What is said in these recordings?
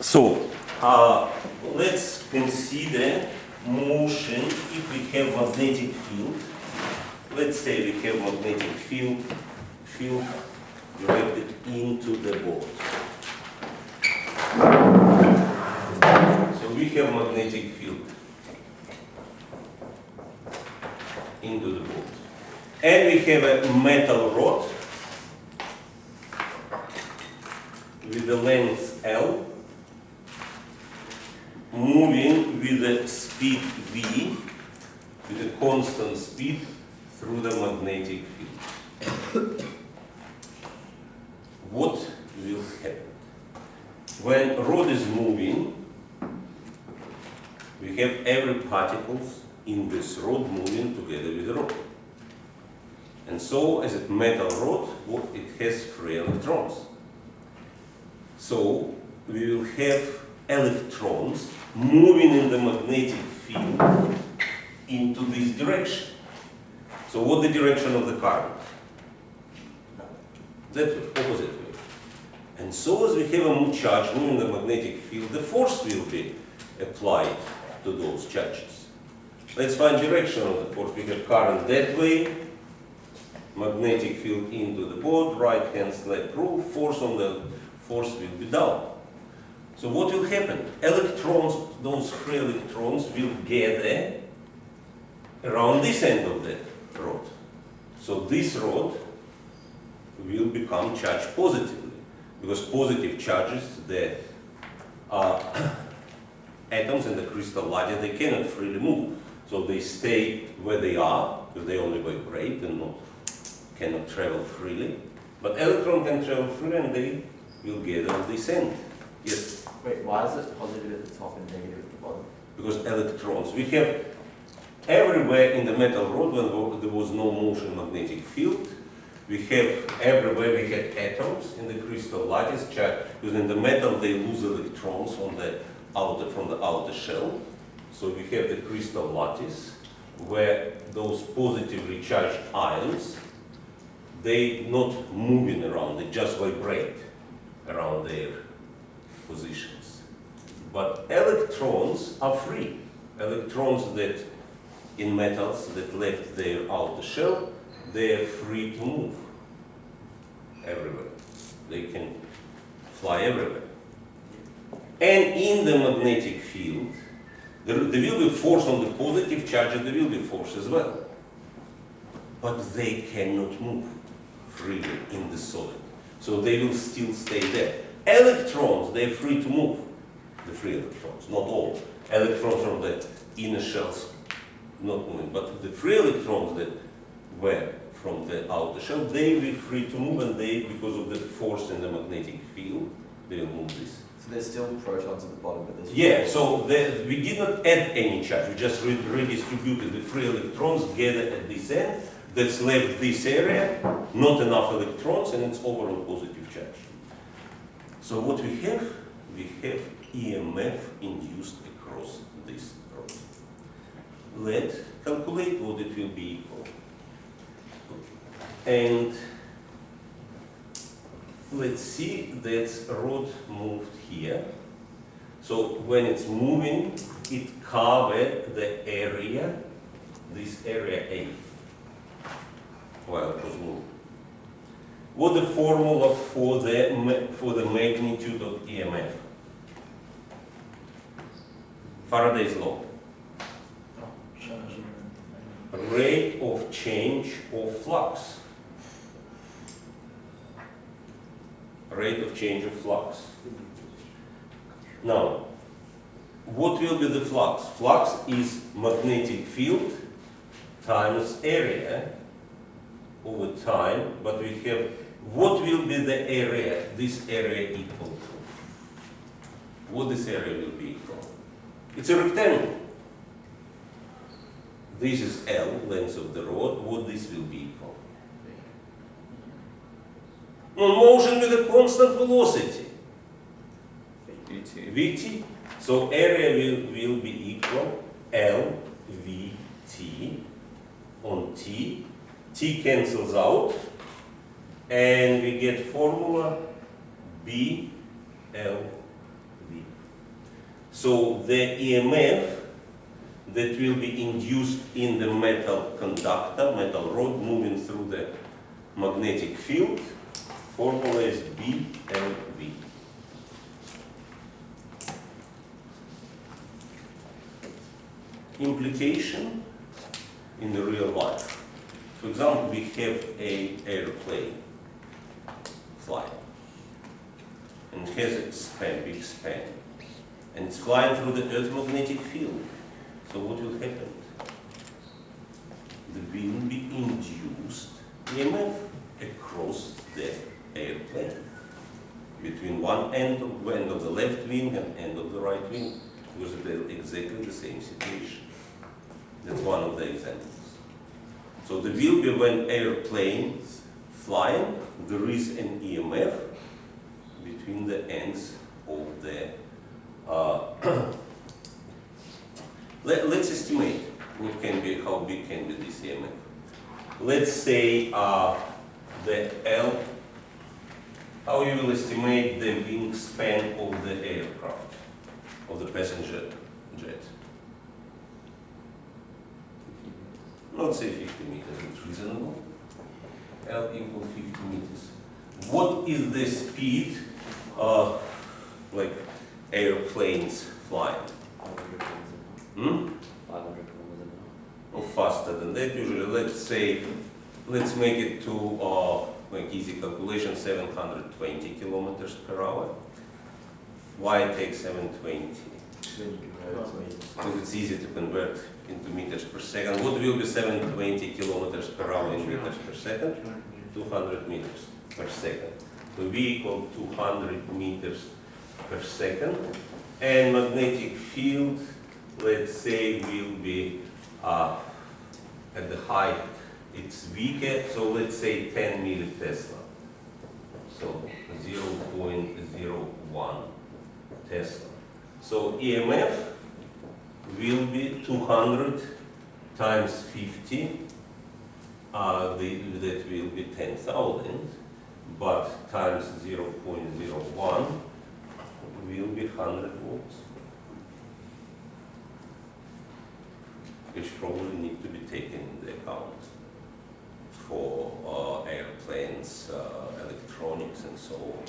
So, let's consider motion if we have magnetic field. Let's say we have magnetic field directed into the board. So we have magnetic field into the board. And we have a metal rod with the length L, moving with a speed V, with a constant speed through the magnetic field. What will happen? When rod is moving, we have every particles in this rod moving together with the rod. And so, as a metal rod, it has free electrons. So, we will have electrons moving in the magnetic field into this direction. So, what the direction of the current? That way, opposite way. And so, as we have a charge moving in the magnetic field, the force will be applied to those charges. Let's find direction of the force. We have current that way, magnetic field into the board, right hand slap rule, force will be down. So what will happen? Electrons, those free electrons will gather around this end of the rod. So this rod will become charged positively, because positive charges that are atoms in the crystal lattice, they cannot freely move. So they stay where they are, because they only vibrate and cannot travel freely. But electron can travel freely and they will gather at this end. Yes? Wait, why is it positive at the top and negative at the bottom? Because electrons, we have everywhere in the metal rod when there was no motion magnetic field, we have everywhere we had atoms in the crystal lattice, because in the metal they lose electrons from the outer shell. So we have the crystal lattice where those positively charged ions, they not moving around, they just vibrate around their positions. But electrons are free. Electrons that in metals that left their outer shell, they are free to move everywhere. They can fly everywhere. And in the magnetic field, there will be force on the positive charge and there will be force as well. But they cannot move freely in the solid. So they will still stay there. Electrons, they're free to move. The free electrons, not all. Electrons from the inner shells, not moving. But the free electrons that were from the outer shell, they will be free to move, and they, because of the force in the magnetic field, they will move this. So there's still protons at the bottom of this? Yeah, so we did not add any charge. We just redistributed the free electrons gathered at this end. That's left this area, not enough electrons, and it's overall positive charge. So what we have EMF induced across this rod. Let's calculate what it will be equal. And let's see that rod moved here. So when it's moving, it covered the area, this area A, while it was moving. What the formula for the magnitude of EMF? Faraday's law. Rate of change of flux. Rate of change of flux. Now, what will be the flux? Flux is magnetic field times area over time, but we have, what will be the area, this area equal to? What this area will be equal? It's a rectangle. This is L, length of the rod. What this will be equal? Motion with a constant velocity. Vt. So area will be equal LVT on T. T cancels out, and we get formula BLV. So the EMF that will be induced in the metal conductor, metal rod moving through the magnetic field, formula is B and V. Implication in the real life. For example, we have an airplane flying and it has a span, big span, and it's flying through the Earth's magnetic field. So what will happen? There will be induced EMF across the airplane between one end of the left wing and end of the right wing, because they're exactly the same situation. That's one of the examples. So there will be, when airplane flying, there is an EMF between the ends of the let's estimate what can be, how big can be this EMF. Let's say the L, how you will estimate the wingspan of the aircraft, of the passenger jet. Not say 50 meters, it's reasonable. L equals 50 meters. What is the speed like airplanes flying? 500 kilometers an hour. Or faster than that usually. Let's say, let's make it to like easy calculation, 720 kilometers per hour. Why take 720? Then you convert it to meters. Because it's easy to convert into meters per second. What will be 720 kilometers per hour in meters per second? 200 meters per second. So V equal 200 meters per second. And magnetic field, let's say, will be at the height, it's weaker, so let's say 10 millitesla. So 0.01 Tesla. So EMF will be 200 times 50, that will be 10,000, but times 0.01 will be 100 volts, which probably need to be taken into account for airplanes, electronics, and so on.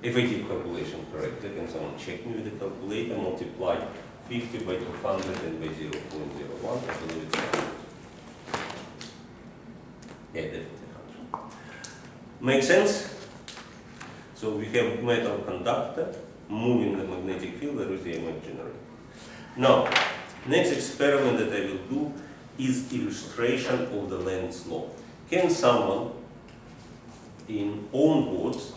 If I did calculation correctly, can someone check me with the calculator, multiply 50 by 200 and by 0.01, I believe it's 100. Yeah, definitely 100. Make sense? So we have metal conductor moving the magnetic field, there is the EMF generated. Now, next experiment that I will do is illustration of the Lenz's law. Can someone, in own words,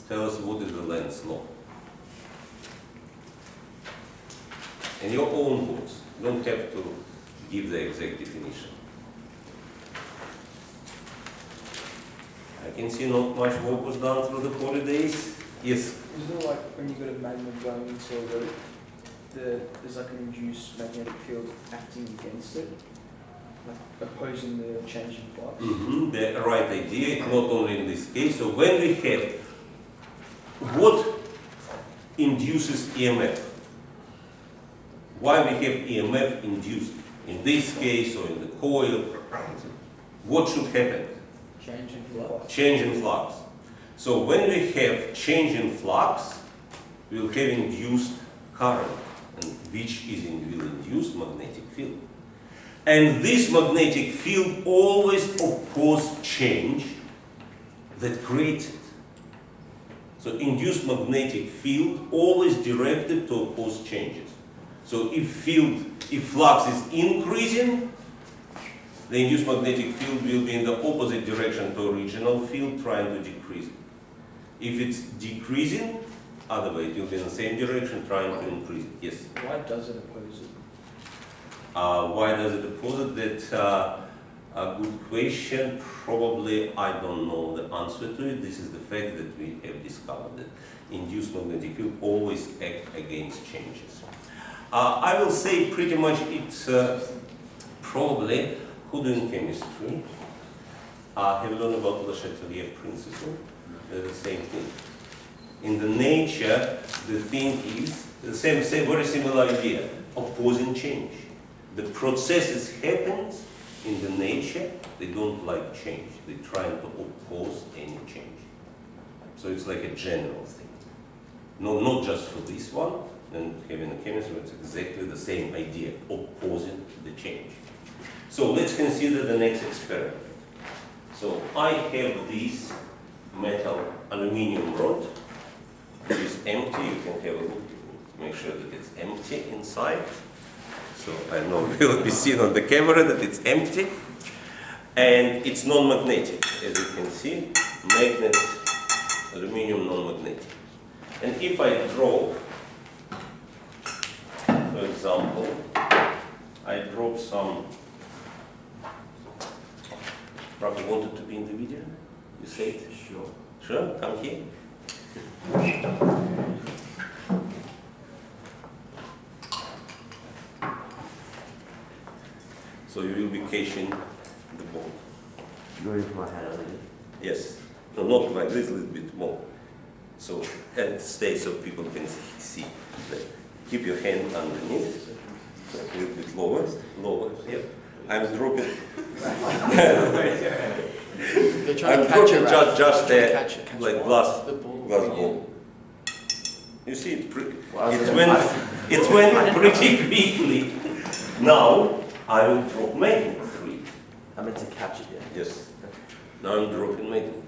tell us what is the Lenz's law? In your own words, you don't have to give the exact definition. I can see not much work was done through the holidays. Yes? Isn't it like when you got a magnet going into a road, there's like an induced magnetic field acting against it, like opposing the change in flux? Mm-hmm. The right idea, not only in this case. So when we have, what induces EMF? Why we have EMF induced? In this case or in the coil, what should happen? Change in flux. Change in flux. So when we have change in flux, we will have induced current, and which will induce magnetic field. And this magnetic field always opposes change that creates it. So induced magnetic field always directed to oppose changes. So if flux is increasing, the induced magnetic field will be in the opposite direction to original field, trying to decrease it. If it's decreasing, other way, it will be in the same direction, trying to increase it. Yes? Why does it oppose it? Why does it oppose it? That's a good question. Probably I don't know the answer to it. This is the fact that we have discovered that induced magnetic field always act against changes. I will say pretty much it's probably, who doing chemistry, have you learned about Le Chatelier's principle? They're the same thing. In the nature, the thing is, very similar idea, opposing change. The processes happens in the nature, they don't like change. They're trying to oppose any change. So it's like a general thing. No, not just for this one, and having a chemistry, it's exactly the same idea, opposing the change. So let's consider the next experiment. So I have this metal aluminum rod, which is empty. You can have a look, make sure that it's empty inside. So I know it will be seen on the camera that it's empty. And it's non-magnetic, as you can see, magnet, aluminum non-magnetic. And if I drop, for example, I drop some, Rafa wanted to be in the video? You say it? Sure. Sure, come here. So you will be catching the ball. Going for my hand a little. Yes. No, not like this, a little bit more. So, and stay so people can see. Keep your hand underneath. So a little bit lower, lower. Yep. I'm dropping. They're trying I'm to catch it, dropping Ralph. just They're there, trying to catch it. like glass The ball. ball. You see, it Well, it went pretty quickly. Now I will drop magnet 3. I meant to catch it, yeah. Yes. Now I'm dropping magnet.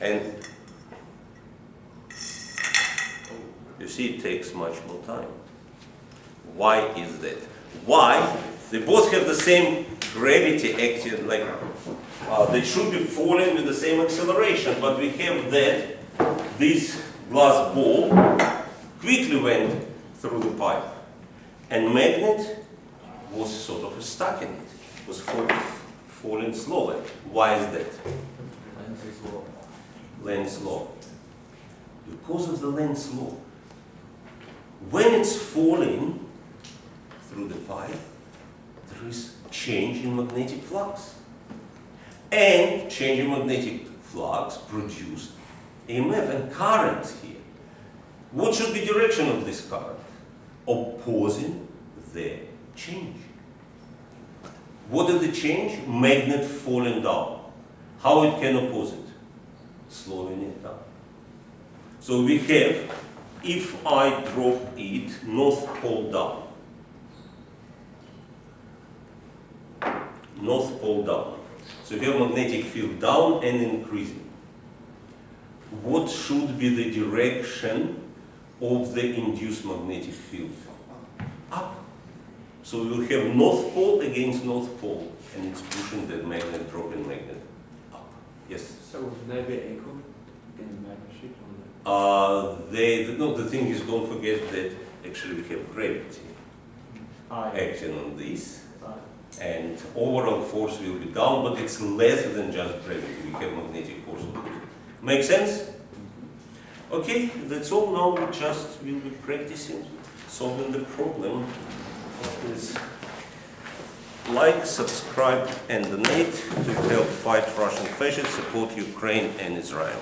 And you see, it takes much more time. Why is that? Why? They both have the same gravity acting, like they should be falling with the same acceleration, but we have that this glass ball quickly went through the pipe, and magnet was sort of stuck in it, was falling slowly. Why is that? Lenz's law. Because of the Lenz's law. When it's falling through the pipe, there is change in magnetic flux. And change in magnetic flux produces EMF and current here. What should be direction of this current? Opposing the change. What is the change? Magnet falling down. How it can oppose it? Slowing it down. So we have, if I drop it, north pole down. North pole down. So you have magnetic field down and increasing. What should be the direction of the induced magnetic field? Up. So we will have north pole against north pole, and it's pushing the magnet, dropping magnet up. Yes? So would they be equal in the magnitude? No, the thing is, don't forget that actually we have gravity acting on this, and overall force will be down, but it's less than just gravity. We have magnetic force. Make sense? Okay, that's all. Now we just will be practicing solving the problem. Please like, subscribe, and donate to help fight Russian fascists, support Ukraine and Israel.